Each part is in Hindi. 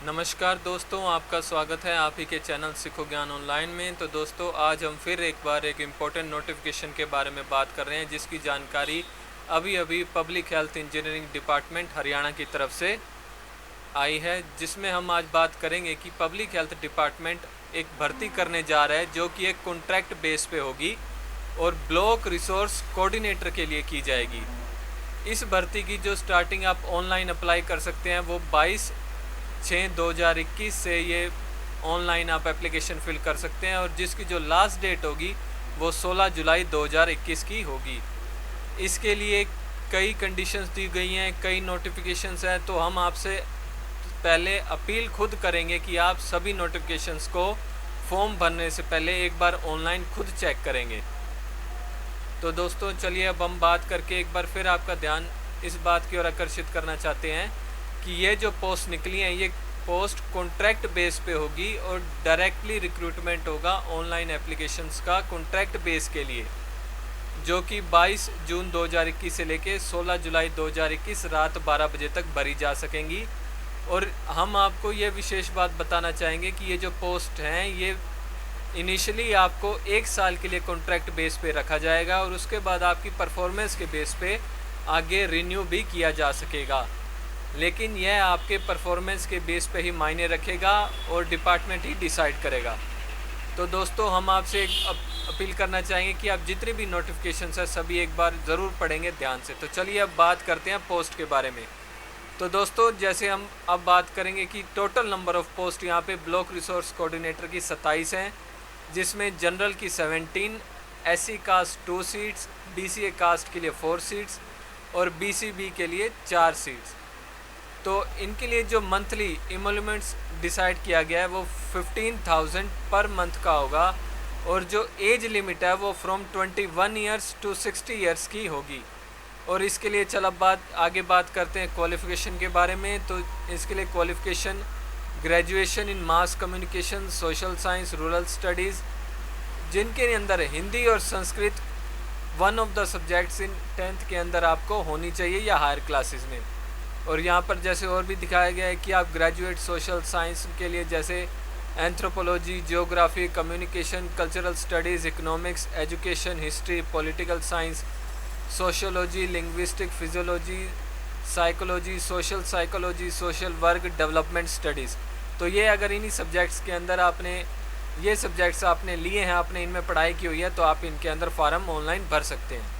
नमस्कार दोस्तों, आपका स्वागत है आप ही के चैनल सीखो ज्ञान ऑनलाइन में। तो दोस्तों, आज हम फिर एक बार एक इम्पोर्टेंट नोटिफिकेशन के बारे में बात कर रहे हैं, जिसकी जानकारी अभी अभी public health engineering department Haryana की तरफ से आई है। जिसमें हम आज बात करेंगे कि पब्लिक हेल्थ डिपार्टमेंट एक भर्ती करने जा रहा है, जो कि एक कॉन्ट्रैक्ट बेस पे होगी और ब्लॉक रिसोर्स कोऑर्डिनेटर के लिए की जाएगी। इस भर्ती की जो स्टार्टिंग आप ऑनलाइन अप्लाई कर सकते हैं वो 22/6/2021 से ये ऑनलाइन आप एप्लीकेशन फिल कर सकते हैं, और जिसकी जो लास्ट डेट होगी वो 16 जुलाई 2021 की होगी। इसके लिए कई कंडीशंस दी गई हैं, कई नोटिफिकेशंस हैं, तो हम आपसे पहले अपील खुद करेंगे कि आप सभी नोटिफिकेशंस को फॉर्म भरने से पहले एक बार ऑनलाइन खुद चेक करेंगे। तो दोस्तों चलिए, अब हम बात करके एक बार फिर आपका ध्यान इस बात की ओर आकर्षित करना चाहते हैं कि ये जो पोस्ट निकली हैं ये पोस्ट कॉन्ट्रैक्ट बेस पे होगी और डायरेक्टली रिक्रूटमेंट होगा ऑनलाइन एप्लीकेशंस का कॉन्ट्रैक्ट बेस के लिए, जो कि 22 जून 2021 से लेके 16 जुलाई 2021 रात 12 बजे तक भरी जा सकेंगी। और हम आपको ये विशेष बात बताना चाहेंगे कि ये जो पोस्ट हैं ये इनिशियली आपको 1 साल के लिए कॉन्ट्रैक्ट बेस पे रखा जाएगा, और उसके बाद आपकी परफॉर्मेंस के बेस पे आगे रिन्यू भी किया जा सकेगा। लेकिन यह आपके परफॉर्मेंस के बेस पे ही मायने रखेगा और डिपार्टमेंट ही डिसाइड करेगा। तो दोस्तों, हम आपसे एक अपील करना चाहेंगे कि आप जितनी भी नोटिफिकेशंस है सभी एक बार ज़रूर पढ़ेंगे ध्यान से। तो चलिए अब बात करते हैं पोस्ट के बारे में। तो दोस्तों, जैसे हम अब बात करेंगे कि टोटल नंबर ऑफ़ पोस्ट यहाँ पे ब्लॉक रिसोर्स कोऑर्डिनेटर की 27 हैं, जिसमें जनरल की 17, SC caste 2 seats, BCA caste के लिए 4 सीट्स और BCB के लिए 4 सीट्स। तो इनके लिए जो मंथली इमोलमेंट्स डिसाइड किया गया है वो 15,000 पर मंथ का होगा, और जो एज लिमिट है वो फ्रॉम 21 ईयर्स टू 60 ईयर्स की होगी। और इसके लिए अब आगे बात करते हैं क्वालिफ़िकेशन के बारे में। तो इसके लिए qualification graduation in mass communication, social science, rural studies, जिनके अंदर हिंदी और Sanskrit one of the subjects in 10th के अंदर आपको होनी चाहिए या हायर क्लासेस में। और यहाँ पर जैसे और भी दिखाया गया है कि आप ग्रेजुएट सोशल साइंस के लिए जैसे anthropology, geography, communication, cultural studies, economics, education, history, political science, sociology, linguistic, physiology, psychology, social psychology, social work, development studies. तो ये अगर इन्हीं सब्जेक्ट्स के अंदर आपने ये सब्जेक्ट्स आपने लिए हैं, आपने इनमें पढ़ाई की हुई है, तो आप इनके अंदर फॉर्म ऑनलाइन भर सकते हैं।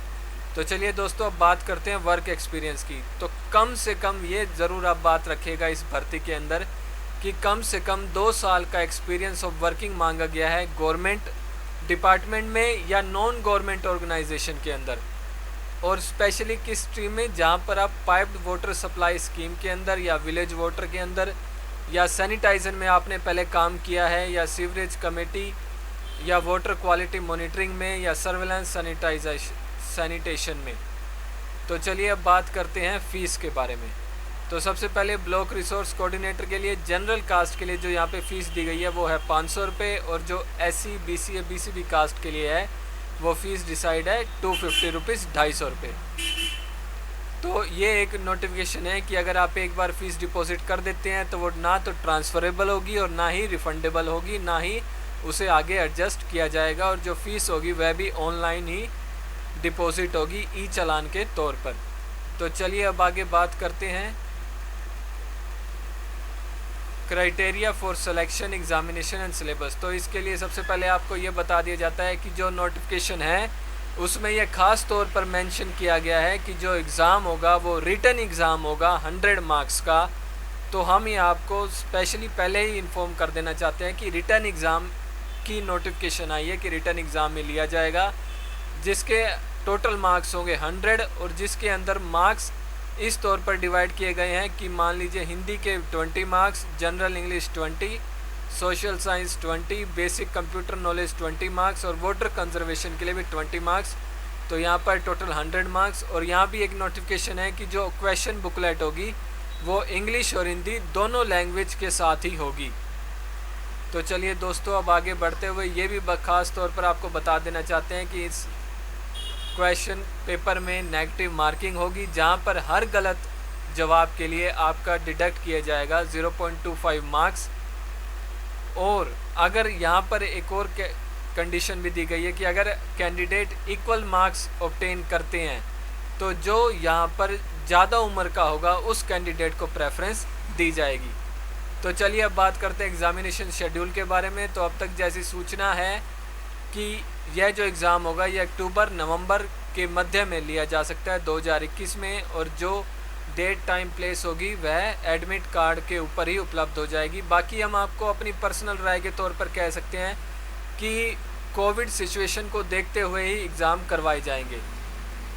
तो चलिए दोस्तों, अब बात करते हैं वर्क एक्सपीरियंस की। तो कम से कम ये ज़रूर आप बात रखिएगा इस भर्ती के अंदर कि कम से कम 2 साल का एक्सपीरियंस ऑफ वर्किंग मांगा गया है गवर्नमेंट डिपार्टमेंट में या नॉन गवर्नमेंट ऑर्गेनाइजेशन के अंदर, और स्पेशली किस स्ट्रीम में, जहाँ पर आप पाइप्ड वाटर सप्लाई स्कीम के अंदर या विलेज वाटर के अंदर या सैनिटाइजर में आपने पहले काम किया है, या सीवरेज कमेटी या वाटर क्वालिटी मॉनिटरिंग में या सर्वेलेंस सैनिटेशन में। तो चलिए अब बात करते हैं फ़ीस के बारे में। तो सबसे पहले ब्लॉक रिसोर्स कोऑर्डिनेटर के लिए जनरल कास्ट के लिए जो यहाँ पे फ़ीस दी गई है वो है 500 रुपये, और जो SC, BCA, BCB कास्ट के लिए है वो फ़ीस डिसाइड है 250 रुपीज़, 250 रुपये। तो ये एक नोटिफिकेशन है कि अगर आप एक बार फ़ीस डिपॉजिट कर देते हैं तो वो ना तो ट्रांसफ़रेबल होगी और ना ही रिफ़ंडेबल होगी, ना ही उसे आगे एडजस्ट किया जाएगा, और जो फ़ीस होगी वह भी ऑनलाइन ही डिपॉजिट होगी ई चालान के तौर पर। तो चलिए अब आगे बात करते हैं criteria for selection, examination and syllabus. तो इसके लिए सबसे पहले आपको ये बता दिया जाता है कि जो नोटिफिकेशन है उसमें यह ख़ास तौर पर मेंशन किया गया है कि जो एग्ज़ाम होगा वो रिटन एग्ज़ाम होगा 100 मार्क्स का। तो हम ये आपको स्पेशली पहले ही इन्फॉर्म कर देना चाहते हैं कि रिटन एग्ज़ाम की नोटिफिकेशन आई है कि रिटन एग्ज़ाम में लिया जाएगा, जिसके टोटल मार्क्स होंगे 100, और जिसके अंदर मार्क्स इस तौर पर डिवाइड किए गए हैं कि मान लीजिए हिंदी के 20 marks, general English 20, social science 20, basic computer knowledge 20 marks, और वाटर कंजर्वेशन के लिए भी 20 मार्क्स। तो यहाँ पर टोटल 100 मार्क्स। और यहाँ भी एक नोटिफिकेशन है कि जो क्वेश्चन बुकलेट होगी वो इंग्लिश और हिंदी दोनों लैंग्वेज के साथ ही होगी। तो चलिए दोस्तों, अब आगे बढ़ते हुए ये भी ख़ास तौर पर आपको बता देना चाहते हैं कि इस क्वेश्चन पेपर में नेगेटिव मार्किंग होगी, जहां पर हर गलत जवाब के लिए आपका डिडक्ट किया जाएगा 0.25 मार्क्स। और अगर यहाँ पर एक और कंडीशन भी दी गई है कि अगर कैंडिडेट इक्वल मार्क्स ऑब्टेन करते हैं तो जो यहाँ पर ज़्यादा उम्र का होगा उस कैंडिडेट को प्रेफरेंस दी जाएगी। तो चलिए अब बात करते हैं एग्ज़ामिनेशन शेड्यूल के बारे में। तो अब तक जैसी सूचना है कि यह जो एग्ज़ाम होगा यह अक्टूबर नवंबर के मध्य में लिया जा सकता है 2021 में, और जो डेट टाइम प्लेस होगी वह एडमिट कार्ड के ऊपर ही उपलब्ध हो जाएगी। बाकी हम आपको अपनी पर्सनल राय के तौर पर कह सकते हैं कि कोविड सिचुएशन को देखते हुए ही एग्ज़ाम करवाए जाएंगे।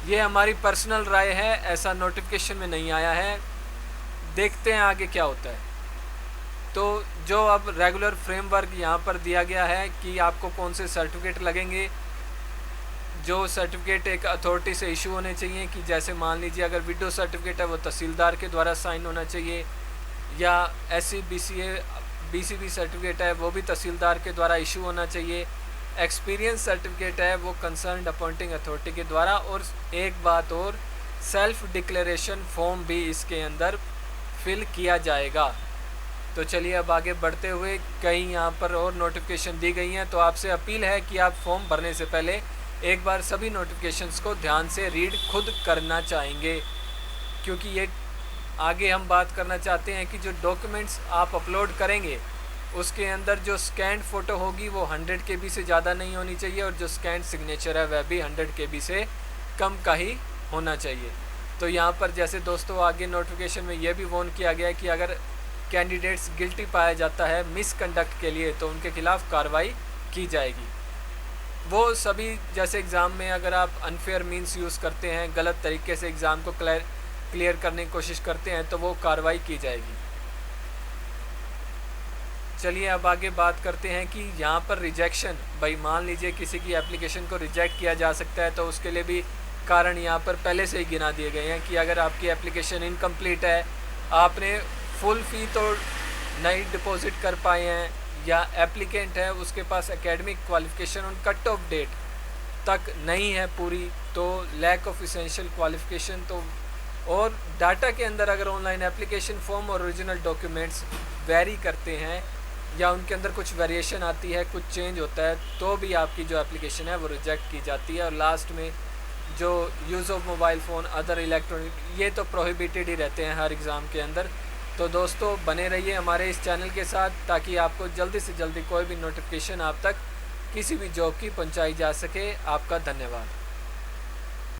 ये हमारी पर्सनल राय है, ऐसा नोटिफिकेशन में नहीं आया है, देखते हैं आगे क्या होता है। तो जो अब रेगुलर फ्रेमवर्क यहाँ पर दिया गया है कि आपको कौन से सर्टिफिकेट लगेंगे, जो सर्टिफिकेट एक अथॉरिटी से इशू होने चाहिए, कि जैसे मान लीजिए अगर विडो सर्टिफिकेट है वो तहसीलदार के द्वारा साइन होना चाहिए, या SC BCA BCB सर्टिफिकेट है वो भी तहसीलदार के द्वारा इशू होना चाहिए। एक्सपीरियंस सर्टिफिकेट है वो कंसर्न अपॉइंटिंग अथॉरिटी के द्वारा। और एक बात और, सेल्फ डिक्लेरेशन फॉर्म भी इसके अंदर फिल किया जाएगा। तो चलिए अब आगे बढ़ते हुए, कई यहाँ पर और नोटिफिकेशन दी गई हैं, तो आपसे अपील है कि आप फॉर्म भरने से पहले एक बार सभी नोटिफिकेशंस को ध्यान से रीड खुद करना चाहेंगे, क्योंकि ये आगे हम बात करना चाहते हैं कि जो डॉक्यूमेंट्स आप अपलोड करेंगे उसके अंदर जो स्कैंड फ़ोटो होगी वो 100 KB से ज़्यादा नहीं होनी चाहिए, और जो स्कैंड सिग्नेचर है वह भी 100 KB से कम का ही होना चाहिए। तो यहाँ पर जैसे दोस्तों आगे नोटिफिकेशन में यह भी वार्न किया गया है कि अगर कैंडिडेट्स गिल्टी पाया जाता है मिसकंडक्ट के लिए तो उनके खिलाफ़ कार्रवाई की जाएगी। वो सभी जैसे एग्ज़ाम में अगर आप अनफेयर मीन्स यूज़ करते हैं, गलत तरीके से एग्ज़ाम को क्लियर करने की कोशिश करते हैं, तो वो कार्रवाई की जाएगी। चलिए अब आगे बात करते हैं कि यहाँ पर रिजेक्शन, भाई मान लीजिए किसी की एप्लीकेशन को रिजेक्ट किया जा सकता है, तो उसके लिए भी कारण यहाँ पर पहले से ही गिना दिए गए हैं कि अगर आपकी एप्लीकेशन इनकम्प्लीट है, आपने फुल फ़ी तो नहीं डिपॉजिट कर पाए हैं, या एप्लीकेंट है उसके पास एकेडमिक क्वालिफ़िकेशन और कट ऑफ डेट तक नहीं है पूरी, तो लैक ऑफ इसेंशियल क्वालिफ़िकेशन, तो और डाटा के अंदर अगर ऑनलाइन एप्लीकेशन फॉर्म और ओरिजिनल डॉक्यूमेंट्स वेरी करते हैं या उनके अंदर कुछ वेरिएशन आती है, कुछ चेंज होता है, तो भी आपकी जो एप्लीकेशन है वो रिजेक्ट की जाती है। और लास्ट में जो use of mobile phone, other electronic, ये तो प्रोहिबिटेड ही रहते हैं हर एग्ज़ाम के अंदर। तो दोस्तों बने रहिए हमारे इस चैनल के साथ, ताकि आपको जल्दी से जल्दी कोई भी नोटिफिकेशन आप तक किसी भी जॉब की पहुंचाई जा सके। आपका धन्यवाद।